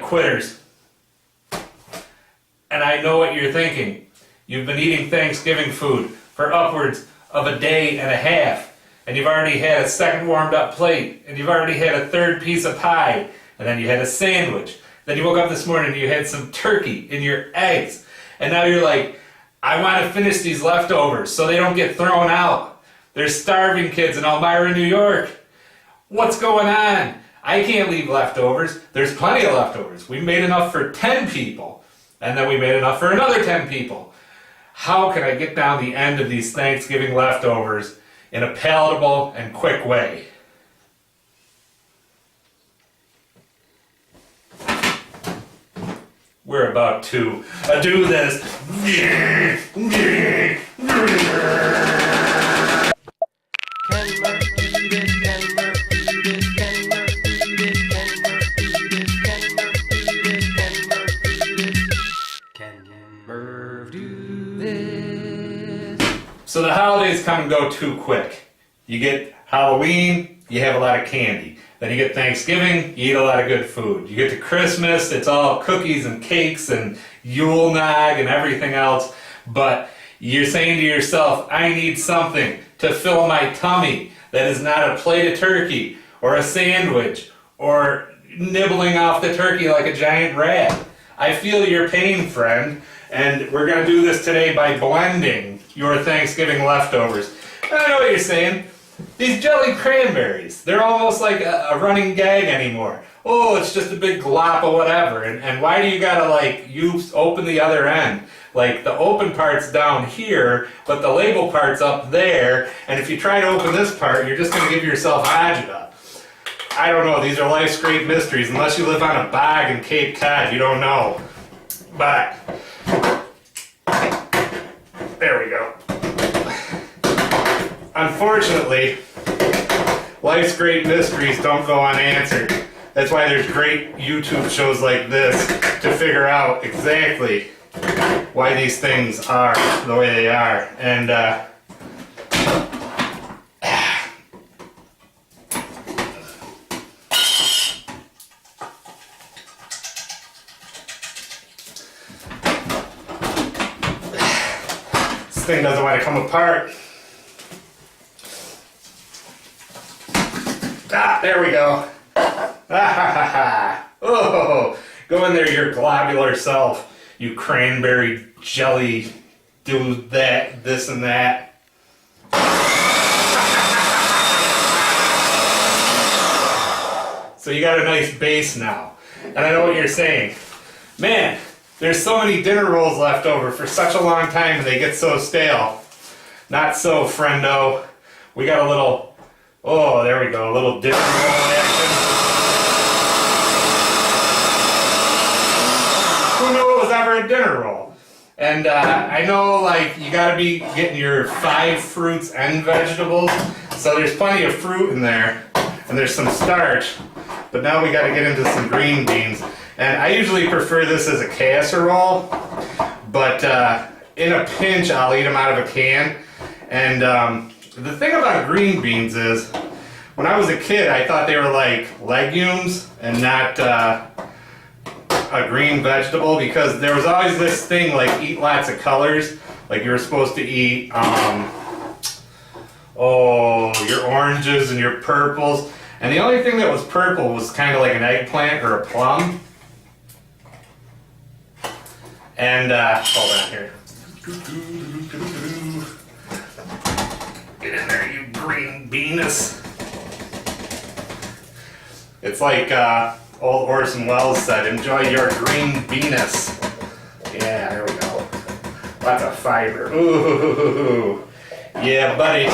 quitters. And I know what you're thinking. You've been eating Thanksgiving food for upwards of a day and a half. And you've already had a second warmed up plate. And you've already had a third piece of pie. And then you had a sandwich. Then you woke up this morning and you had some turkey in your eggs. And now you're like, I want to finish these leftovers so they don't get thrown out. There's starving kids in Elmira, New York. What's going on? I can't leave leftovers. There's plenty of leftovers. We made enough for 10 people. And then we made enough for another 10 people. How can I get down the end of these Thanksgiving leftovers in a palatable and quick way? We're about to do this. So the holidays come and go too quick. You get Halloween, you have a lot of candy. Then you get Thanksgiving, you eat a lot of good food. You get to Christmas, it's all cookies and cakes and Yule nog and everything else. But you're saying to yourself, I need something to fill my tummy that is not a plate of turkey or a sandwich or nibbling off the turkey like a giant rat. I feel your pain, friend, and we're going to do this today by blending your Thanksgiving leftovers. And I know what you're saying. These jelly cranberries, they're almost like a running gag anymore. Oh, it's just a big glop of whatever. And why do you gotta open the other end? Like the open part's down here, but the label part's up there. And if you try to open this part, you're just gonna give yourself agita. I don't know, these are life's great mysteries. Unless you live on a bog in Cape Cod, you don't know. But, there we go. Unfortunately, life's great mysteries don't go unanswered. That's why there's great YouTube shows like this to figure out exactly why these things are the way they are. And this thing doesn't want to come apart. Ah, there we go. Oh, go in there, your globular self. You cranberry jelly, do that, this and that. So you got a nice base now. And I know what you're saying. Man, there's so many dinner rolls left over for such a long time and they get so stale. Not so, friendo. We got a little, oh, there we go, a little dinner roll action. Who knew it was ever a dinner roll? And I know, like, you gotta be getting your 5 fruits and vegetables, so there's plenty of fruit in there, and there's some starch, but now we gotta get into some green beans. And I usually prefer this as a casserole, but in a pinch I'll eat them out of a can. And the thing about green beans is, when I was a kid I thought they were like legumes and not a green vegetable, because there was always this thing like eat lots of colors, like you were supposed to eat your oranges and your purples, and the only thing that was purple was kind of like an eggplant or a plum. And hold on here, get in there, you green beanus. It's like old Orson Welles said, enjoy your green beanus. Yeah, there we go. Lots of fiber. Ooh, yeah, buddy.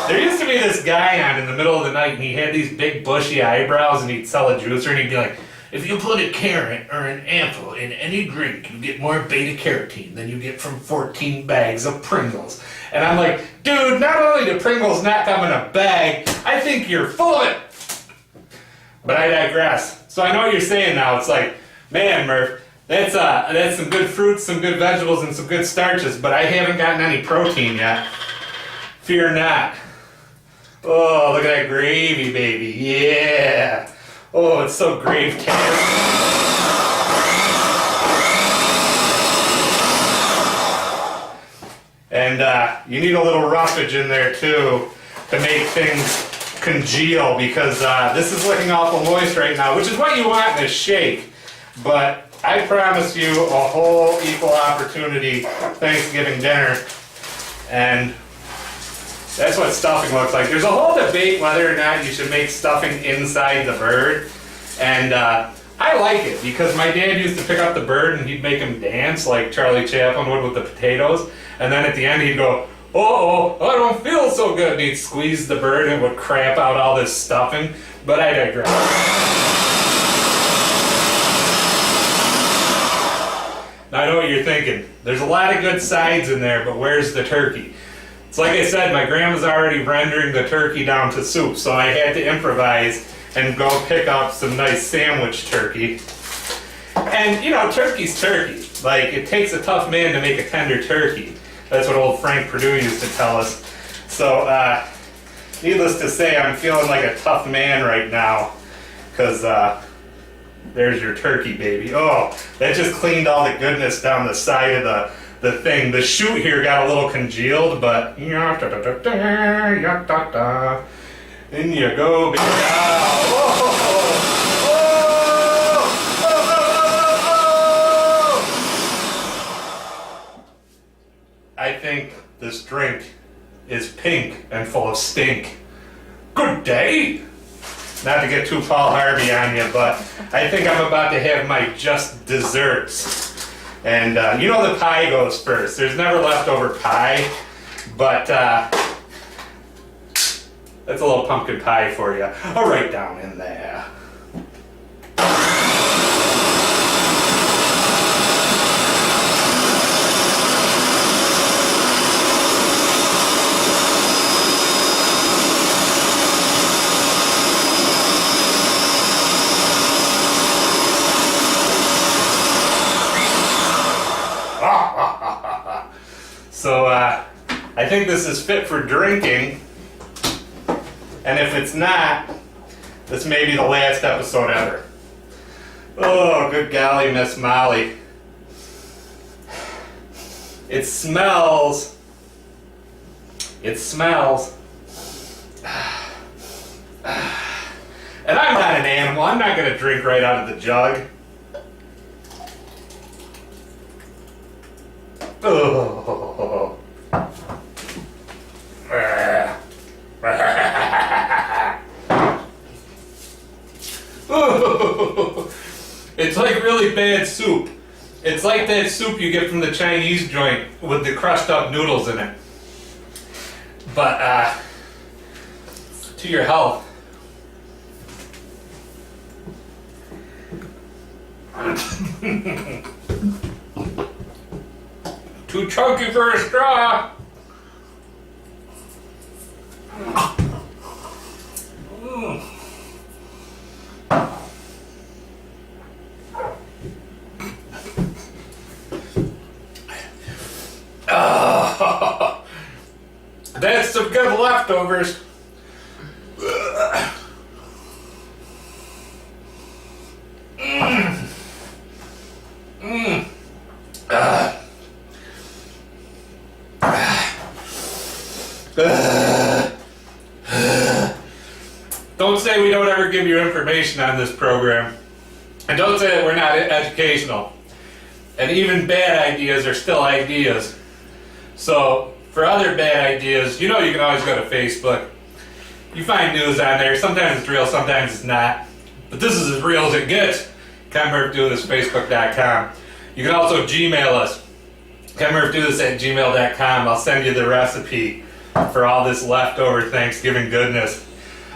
There used to be this guy on in the middle of the night, and he had these big bushy eyebrows, and he'd sell a juicer, and he'd be like, if you put a carrot or an apple in any drink, you get more beta-carotene than you get from 14 bags of Pringles. And I'm like, dude, not only do Pringles not come in a bag, I think you're full of it. But I digress. So I know what you're saying now. It's like, man, Murph, that's some good fruits, some good vegetables, and some good starches, but I haven't gotten any protein yet. Fear not. Oh, look at that gravy, baby. Yeah. Oh, it's so grave-tastic. And you need a little roughage in there too to make things congeal, because this is looking awful moist right now, which is what you want in a shake. But I promise you a whole equal opportunity Thanksgiving dinner, and that's what stuffing looks like. There's a whole debate whether or not you should make stuffing inside the bird, and I like it because my dad used to pick up the bird and he'd make him dance like Charlie Chaplin would with the potatoes, and then at the end he'd go, "Oh, I don't feel so good," and he'd squeeze the bird and it would crap out all this stuffing. But I digress. Now I know what you're thinking. There's a lot of good sides in there, but where's the turkey? It's like I said, my grandma's already rendering the turkey down to soup, so I had to improvise and go pick up some nice sandwich turkey. And you know, turkey's turkey. Like, it takes a tough man to make a tender turkey. That's what old Frank Perdue used to tell us. So, needless to say, I'm feeling like a tough man right now, because there's your turkey, baby. Oh, that just cleaned all the goodness down the side of the thing. The shoot here got a little congealed, but in you go, baby. I think this drink is pink and full of stink. Good day! Not to get too Paul Harvey on you, but I think I'm about to have my just desserts. And you know the pie goes first. There's never leftover pie, but that's a little pumpkin pie for you. I'll write down in there. So I think this is fit for drinking, and if it's not, this may be the last episode ever. Oh, good golly, Miss Molly. It smells. And I'm not an animal. I'm not going to drink right out of the jug. Oh. It's like really bad soup. It's like that soup you get from the Chinese joint with the crushed up noodles in it. But to your health. Too chunky for a straw. That's some good leftovers. Don't say we don't ever give you information on this program. And don't say that we're not educational. And even bad ideas are still ideas. So, for other bad ideas, you know you can always go to Facebook. You find news on there. Sometimes it's real, sometimes it's not. But this is as real as it gets. KenMurphDoThis@Facebook.com. You can also Gmail us. KenMurphDoThis@gmail.com. I'll send you the recipe for all this leftover Thanksgiving goodness.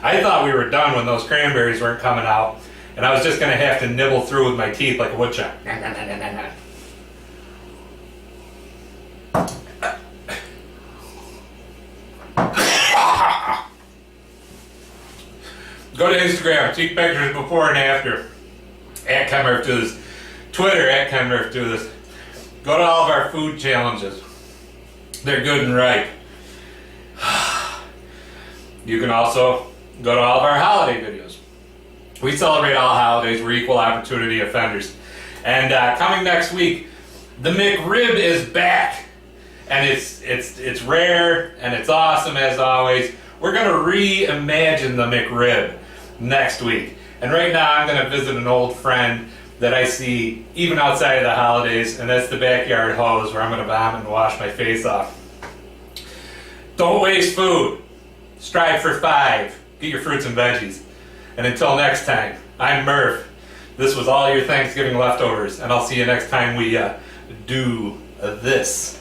I thought we were done when those cranberries weren't coming out, and I was just going to have to nibble through with my teeth like a woodchuck. Go to Instagram, take pictures before and after. @KenMurphDoThis. Twitter, @KenMurphDoThis. Go to all of our food challenges. They're good and ripe. You can also go to all of our holiday videos. We celebrate all holidays. We're equal opportunity offenders. And coming next week, the McRib is back. And it's rare and it's awesome as always. We're going to reimagine the McRib next week. And right now I'm going to visit an old friend that I see even outside of the holidays, and that's the backyard hose where I'm going to vomit and wash my face off. Don't waste food. Strive for 5. Get your fruits and veggies. And until next time, I'm Murph. This was all your Thanksgiving leftovers, and I'll see you next time we do this.